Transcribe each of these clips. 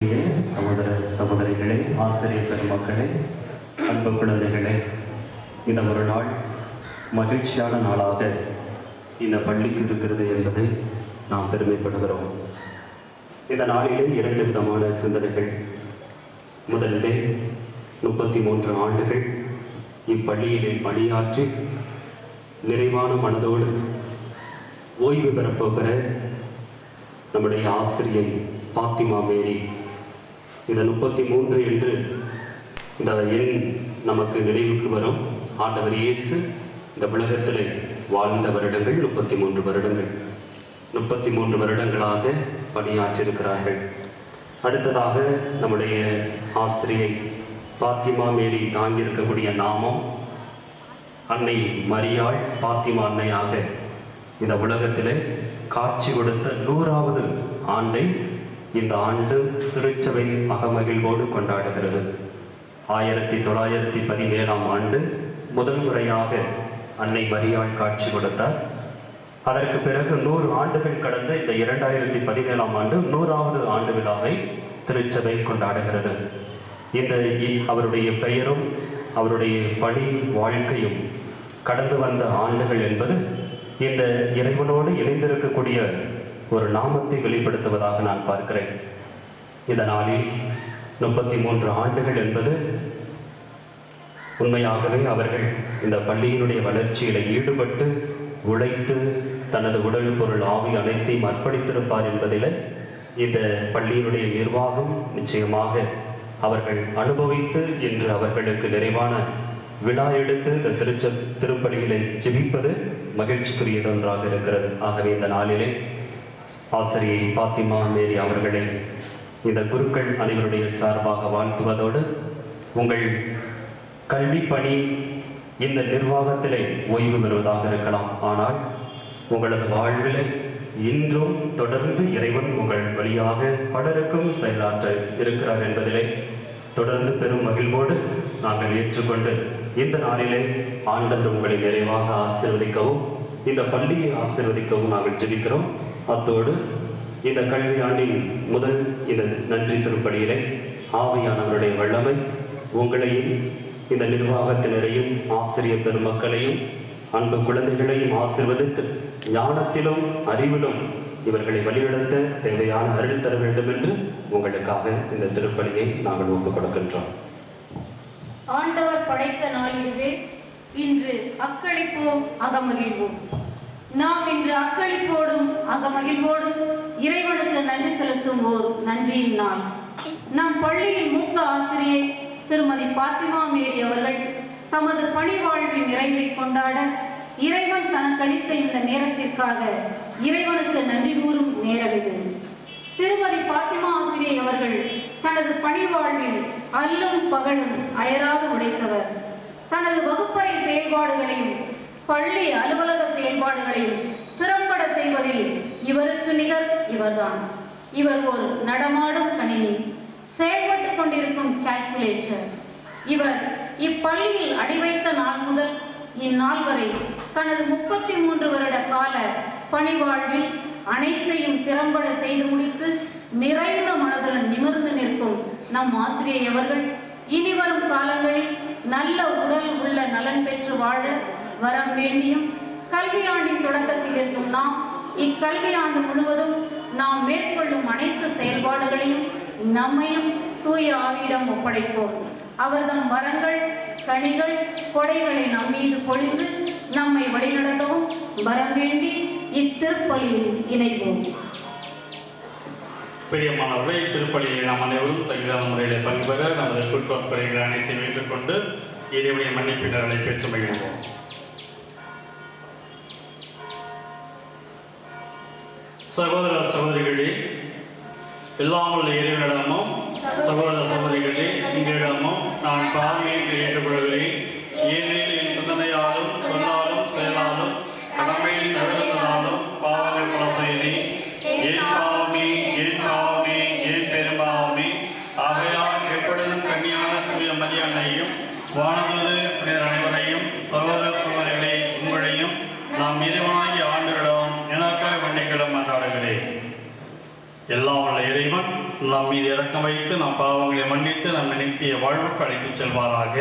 சகோதர சகோதரிகளே, ஆசிரியர் பெருமக்களே, அன்பு குழந்தைகளே, இந்த ஒரு நாள் மகிழ்ச்சியான நாளாக இந்த பள்ளிக்கு இருக்கிறது என்பதை நாம் பெருமைப்படுகிறோம். இந்த நாளிலே 2 விதமான சிந்தனைகள். முதலிலே 33 ஆண்டுகள் இப்பள்ளியிலே பணியாற்றி நிறைவான மனதோடு ஓய்வு பெறப்போகிற நம்முடைய ஆசிரியை பாத்திமா மேரி. இந்த 33 என்று இந்த எண் நமக்கு நினைவுக்கு வரும். ஆண்டவர் இயேசு இந்த உலகத்தில் வாழ்ந்த வருடங்கள் 33 வருடங்கள். 33 வருடங்களாக பணியாற்றியிருக்கிறார்கள். அடுத்ததாக நம்முடைய ஆசிரியை பாத்திமா மேரி தாங்கியிருக்கக்கூடிய நாமம் அன்னை மரியாள் பாத்திமா அன்னையாக இந்த உலகத்திலே காட்சி கொடுத்த 100வது ஆண்டை இந்த ஆண்டு திருச்சபை அகமகிழ்வோடு கொண்டாடுகிறது. 1917ஆம் ஆண்டு முதல் முறையாக அன்னை மரியாள் காட்சி கொடுத்தார். அதற்கு பிறகு 100 ஆண்டுகள் கடந்த இந்த 2017ஆம் ஆண்டு 100வது ஆண்டு விழாவை திருச்சபை கொண்டாடுகிறது. இந்த அவருடைய பெயரும் அவருடைய பணி வாழ்க்கையும் கடந்து வந்த ஆண்டுகள் என்பது இந்த இறைவனோடு இணைந்திருக்கக்கூடிய ஒரு நாமத்தை வெளிப்படுத்துவதாக நான் பார்க்கிறேன். இந்த நாளில் 33 ஆண்டுகள் என்பது உண்மையாகவே அவர்கள் இந்த பள்ளியினுடைய வளர்ச்சியில் ஈடுபட்டு உழைத்து தனது உடல் பொருள் ஆவி அனைத்தையும் அர்ப்பணித்திருப்பார் என்பதில் இந்த பள்ளியினுடைய நிர்வாகம் நிச்சயமாக அவர்கள் அனுபவித்து இன்று அவர்களுக்கு நிறைவான விழா எடுத்து இந்த திருப்பலிகளை ஜெபிப்பது மகிழ்ச்சிக்குரியது ஒன்றாக இருக்கிறது. ஆகவே இந்த நாளிலே ஆசிரியை பாத்திமா மேரி அவர்களை இந்த குருக்கள் அனைவருடைய சார்பாக வாழ்த்துவதோடு, உங்கள் கல்வி பணி இந்த நிர்வாகத்திலே ஓய்வு பெறுவதாக இருக்கலாம், ஆனால் உங்களது வாழ்விலே இன்றும் தொடர்ந்து இறைவன் உங்கள் வழியாக பலருக்கும் செயலாற்ற இருக்கிறார் என்பதிலே தொடர்ந்து பெரும் மகிழ்வோடு நாங்கள் ஏற்றுக்கொண்டு இந்த நாளிலே ஆண்டவர் உங்களை நிறைவாக ஆசீர்வதிக்கவும் இந்த பள்ளியை ஆசீர்வதிக்கவும் நாங்கள் ஜெபிக்கிறோம். அத்தோடு இந்த கல்வி ஆண்டின் முதல் இந்த நன்றி திருப்பலியிலே ஆவியானவருடைய வல்லமை உங்களையும் இந்த நிர்வாகத்தினரையும் ஆசிரியர் பெருமக்களையும் அன்பு குழந்தைகளையும் ஆசீர்வதித்து ஞானத்திலும் அறிவிலும் இவர்களை வழிநடத்த தேவையான அருள் தர வேண்டும் என்று உங்களுக்காக இந்த திருப்பலியை நாங்கள் ஒப்புக் கொடுக்கின்றோம். ஆண்டவர் படைத்த நாள் இதுவே. இன்று அக்களிப்போம் அகமகிழ்வோம். நாம் இன்று அக்களிப்போடும் அகமகிழ்வோடும் இறைவனுக்கு நன்றி செலுத்தும் ஓர் நன்றியின் நாள். நம் பள்ளியின் மூத்த ஆசிரியை திருமதி பாத்திமா மேரி அவர்கள் தமது பணி வாழ்வின் நிறைவை கொண்டாட இறைவன் தனக்களித்த இந்த நேரத்திற்காக இறைவனுக்கு நன்றி கூறும் நேரம் இது. திருமதி பாத்திமா ஆசிரியை அவர்கள் தனது பணி வாழ்வில் அல்லும் பகலும் அயராது உழைத்தவர். தனது வகுப்பறை செயல்பாடுகளையும் பள்ளி அலுவலக செயல்பாடுகளையும் திறம்பட செய்வதில் இவருக்கு நிகர் இவர்தான். இவர் ஒரு நடமாடும் கணினி, செயல்பட்டு கொண்டிருக்கும் கால்குலேட்டர். இவர் இப்பள்ளியில் அடிவைத்த நாள் முதல் இந்நாள் வரை தனது 33 வருட கால பணி வாழ்வில் அனைத்தையும் திறம்பட செய்து முடித்து நிறைந்த மனதுடன் நிமிர்ந்து நிற்கும் நம் ஆசிரியை அவர்கள் இனிவரும் காலங்களில் நல்ல உடல் உள்ள நலன் பெற்று வாழ வரம் வேண்டியும், கல்வியாண்டின் தொடக்கத்தில் இருக்கும் நாம் இக்கல்வியாண்டு முழுவதும் நாம் மேற்கொள்ளும் அனைத்து செயல்பாடுகளையும் நம்மையும் தூய ஆவியிடம் ஒப்படைப்போம். அவர்தம் வரங்கள் கனிகள் கொடைகளை நம் மீது பொழிந்து நம்மை வழிநடத்தவும் வரம் வேண்டி இத்திருப்பலியில் இணைப்போம். பிரியமானவர்களை, திருப்பலியை நாம் அனைவரும் தகுதியான முறையில் பங்கு பெற நமது குற்றப்பணிகளை அனைத்தையும் ஏற்றுக்கொண்டு இறைவனை மன்னிப்பினர்களை பெற்று மகிழ்வோம். சகோதர சகோதரிகளே, எல்லாம் உள்ள இறைவனிடமும் சகோதர சகோதரிகளே உங்களிடமும் நான் பாவியை ஏற்றுக்கொள்கிறேன். ஏனெனில் என் சிந்தனையாலும் சொல்லாலும் செயலாலும் கடமையில் தவிர்த்ததாலும் பாவங்கள் பல செய்தேன். ஏன் பாவமே, ஏன் பாவமே, ஏன் பெரும்பாவமே. ஆகையால் எப்பொழுதும் கன்னியான தூய மரியாதையும் வானது பிறர் அனைவரையும் சகோதர சகோதரிகளே உங்களையும் நாம் இறைவனாகிய ஆண்டவரிடம் எனக்காக மன்னிக்கிடம் கொண்டாடுகிறேன். எல்லாம் உள்ள இறைவன் நம் மீது இறக்கம் வைத்து நம் பாவங்களை மன்னித்து நம் நித்திய வாழ்வுக்கு அழைத்துச் செல்வாராக.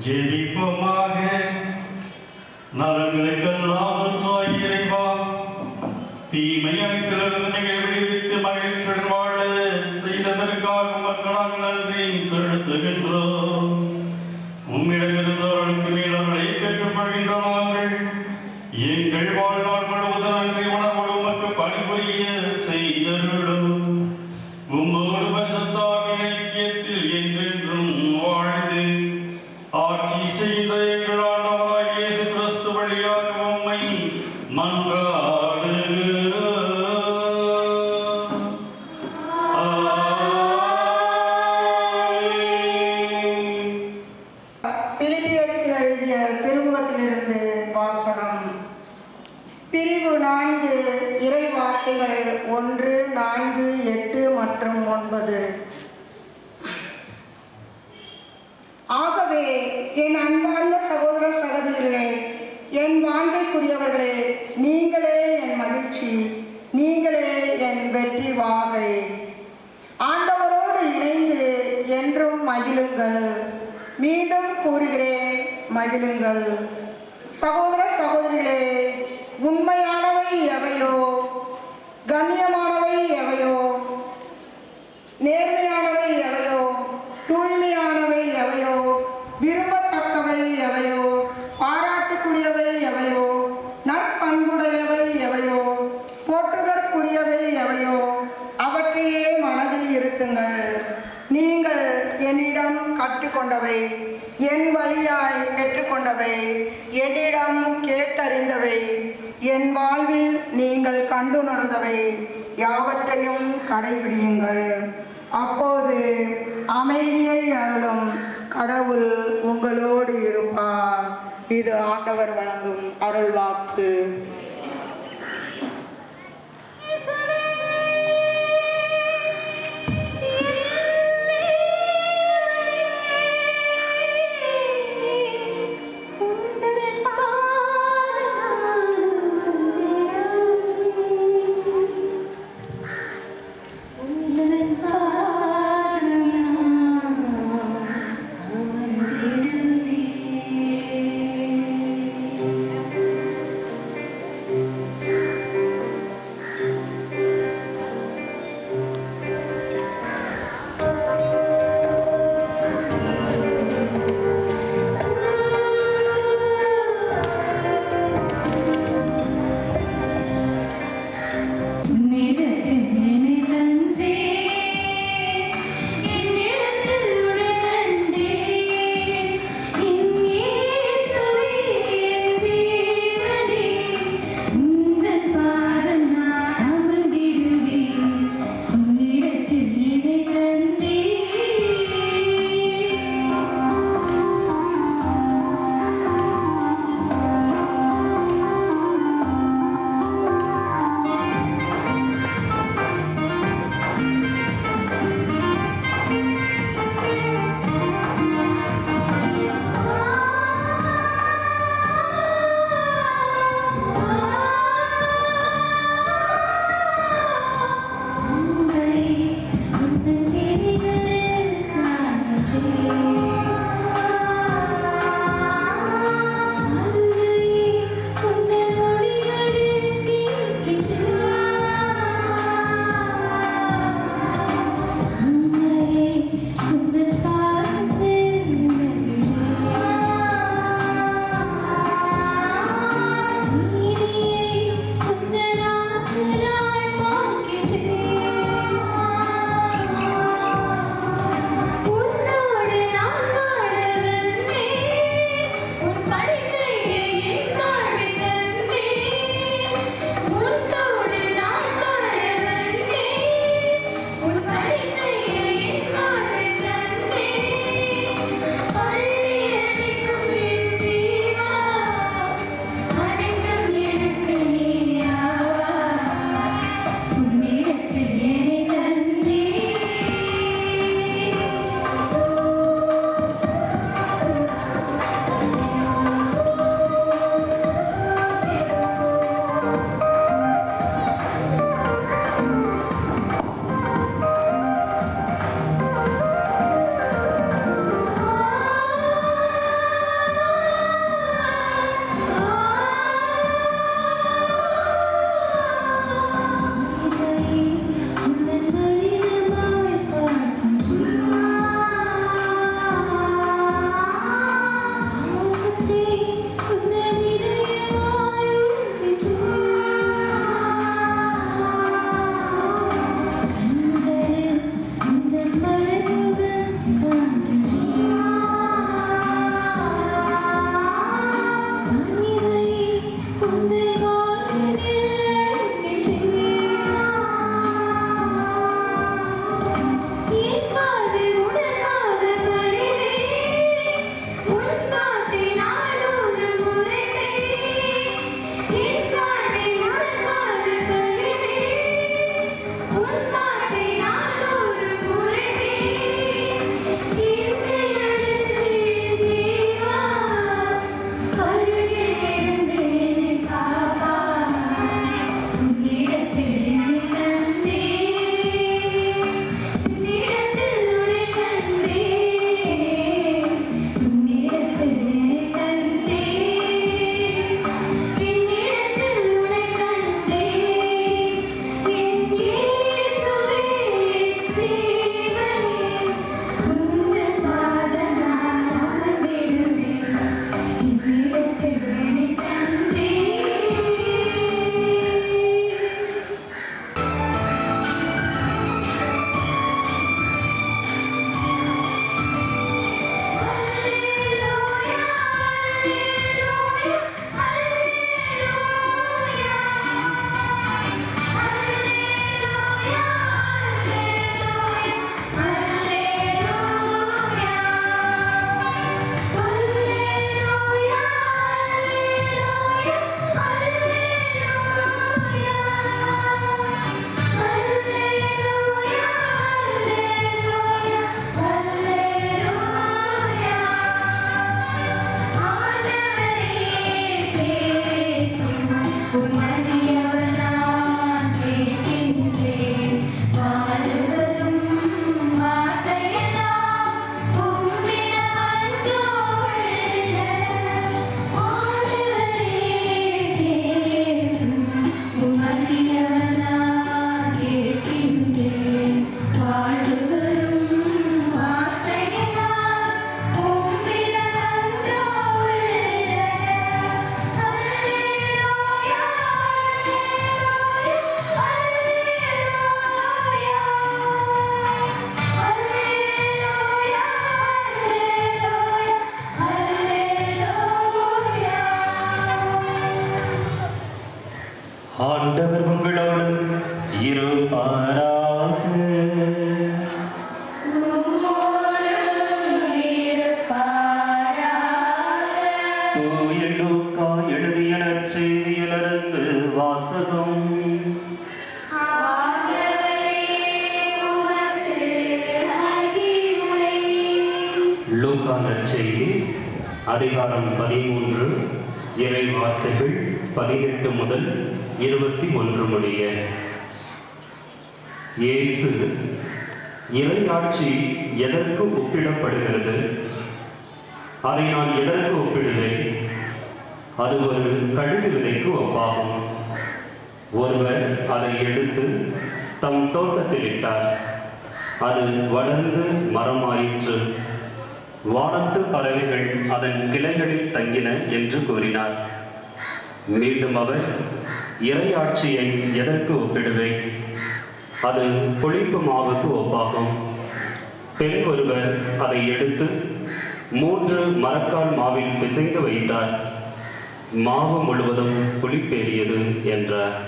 ஜெபிப்போமாக. நலன்களுக்கெல்லாம் தாய் இறைவா, தீமை அனைத்திலிருந்து நீங்கள் விடுவித்து மகிழ்ச்சியுடன் வாழ செய்ததற்காக மக்களால் நன்றி செலுத்துகின்றோம். உம்மிடமிருந்தவர்களுக்கு மேலவர்களை பெற்றுக் கொள்கின்ற நாங்கள் எங்கள் வாழ்நாள் முழுவதும் நன்றி உணர்வோடு உமக்கு பணிபுரிய செய்தருளும். உம்மோடு பரிசுத்தாவின் ஐக்கியத்தில் என்றென்றும் வாழ்ந்து ஆட்சி செய்த எங்கள் ஆண்டவராகிய இயேசு கிறிஸ்து வழியாக உம்மை மன்றாடுகிறோம். பிலிப்பியருக்கு எழுதிய திருமுகத்திலிருந்து வாசகம். பிரிவு 4 இறை வார்த்தைகள் 1, 4, 8 மற்றும் 9. ஆகவே என் அன்பார்ந்த சகோதர சகோதரிகளே, என் வாஞ்சைக்குரியவர்களே, நீங்களே என் மகிழ்ச்சி, நீங்களே என் வெற்றி வாகை. ஆண்டவரோடு இணைந்து என்றும் மகிழுங்கள். மீண்டும் கூறுகிறேன், மகிழுங்கள். சகோதர சகோதரிகளே, உண்மையானவை எவையோ, கண்ணியமானவை எவையோ, நேர்மையானவை எவையோ, தூய்மையானவை எவையோ, விரும்பத்தக்கவை எவையோ, பாராட்டுக்குரியவை எவையோ, நற்பண்புடையவை எவையோ, போற்றுதற்குரியவை எவையோ, அவற்றையே மனதில் இருத்துங்கள். நீங்கள் என்னிடம் கற்றுக்கொண்டவை, என் வழியாய் பெற்றுக்கொண்டவை, என்னிடம் கேட்டறிந்தவை, என் வாழ்வில் நீங்கள் கண்டுணர்ந்தவை யாவற்றையும் கடைபிடியுங்கள். அப்போது அமைதியை அருளும் கடவுள் உங்களோடு இருப்பார். இது ஆண்டவர் வழங்கும் அருள்வாக்கு. ஆண்டவர் உங்களோடு இருப்பாராக. தூய லூக்கா எழுதிய நற்செய்தியிலிருந்து வாசகம். லூக்கா நற்செய்தி அதிகாரம் 13 இறை வார்த்தைகள் 18 முதல் 21 முடிய. இயேசு இறையாட்சி எதற்கு ஒப்பிடப்படுகிறது? அதை நான் எதற்கு ஒப்பிடுவேன்? அது ஒரு கடுகு விதைக்கு ஒப்பாகும். ஒருவர் அதை எடுத்து தம் தோட்டத்தில் இட்டார். அது வளர்ந்து மரமாயிற்று. வானத்து பறவைகள் அதன் கிளைகளில் தங்கின என்று கூறினார். மீண்டும் அவர், இறையாட்சியை எதற்கு ஒப்பிடுவேன்? அது புளிப்பு மாவுக்கு ஒப்பாகும். பெண் ஒருவர் அதை எடுத்து 3 மரக்கால் மாவில் பிசைந்து வைத்தார். மாவு முழுவதும் புளிப்பேறியது என்றார்.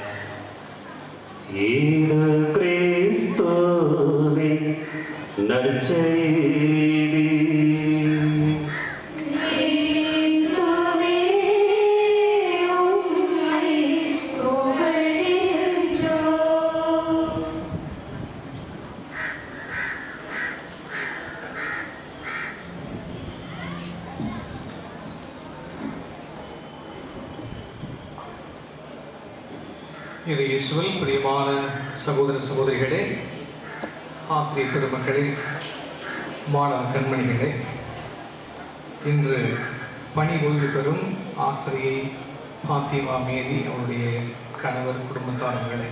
இது கிறிஸ்துவின் நற்செய்தி. இது இயேசுவில் பிரியமான சகோதர சகோதரிகளே, ஆசிரியர் பெருமக்களே, மாணவ கண்மணிகளே, இன்று பணி ஓய்வு பெறும் ஆசிரியை பாத்திமா மேரி அவருடைய கணவர் குடும்பத்தாரர்களே,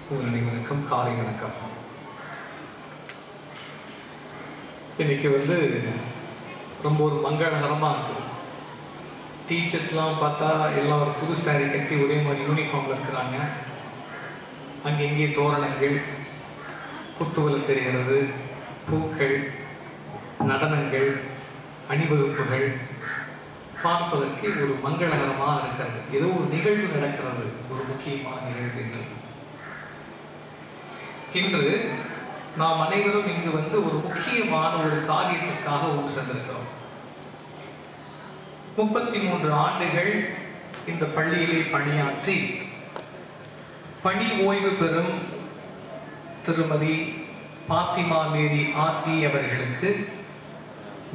உங்கள் அனைவருக்கும் காலை வணக்கம். இன்னைக்கு ரொம்ப ஒரு மங்களகரமாக இருக்கும். டீச்சர்ஸ்லாம் பார்த்தா எல்லாம் ஒரு புது சாரி கட்டி ஒரே மாதிரி யூனிஃபார்மில் இருக்கிறாங்க. அங்கே இங்கே தோரணங்கள், குத்துவிளக்கு எறிகிறது, பூக்கள், நடனங்கள், அணிவகுப்புகள் பார்ப்பதற்கு ஒரு மங்களகரமாக இருக்கிறது. ஏதோ ஒரு நிகழ்வு நடக்கிறது, ஒரு முக்கியமான நிகழ்வு என்று. இன்று நாம் அனைவரும் இங்கு ஒரு முக்கியமான ஒரு காரியத்திற்காக ஒன்று சென்றிருக்கிறோம். 33 ஆண்டுகள் இந்த பள்ளியிலே பணியாற்றி பணி ஓய்வு பெறும் திருமதி பாத்திமா மேரி ஆசி அவர்களுக்கு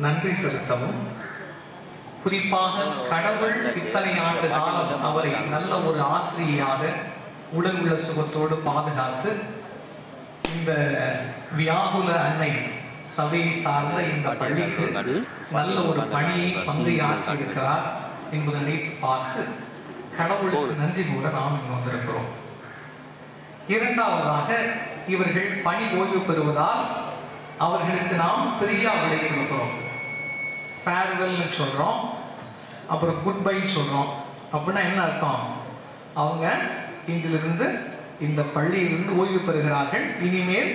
நன்றி செலுத்தவும், குறிப்பாக கடவுள் இத்தனை ஆண்டு காலம் அவரை நல்ல ஒரு ஆசிரியையாக உடல் உள்ள சுகத்தோடு பாதுகாத்து இந்த வியாகுல அன்னை சபையை சார்ந்த இந்த பள்ளிக்கு நல்ல ஒரு பணியை பங்கை ஆற்றியிருக்கிறார் என்பதை நினைத்து பார்த்து கடவுளுக்கு நன்றி கூற நாம் இங்கு வந்திருக்கிறோம். இரண்டாவதாக, இவர்கள் பணி ஓய்வு பெறுவதால் அவர்களுக்கு நாம் பிரியா விடை கொடுக்கிறோம். ஃபேர்வெல்னு சொல்றோம், அப்புறம் குட் பை சொல்றோம். அப்படின்னா என்ன அர்த்தம்? அவங்க இன்றிலிருந்து இந்த பள்ளியிலிருந்து ஓய்வு பெறுகிறார்கள். இனிமேல்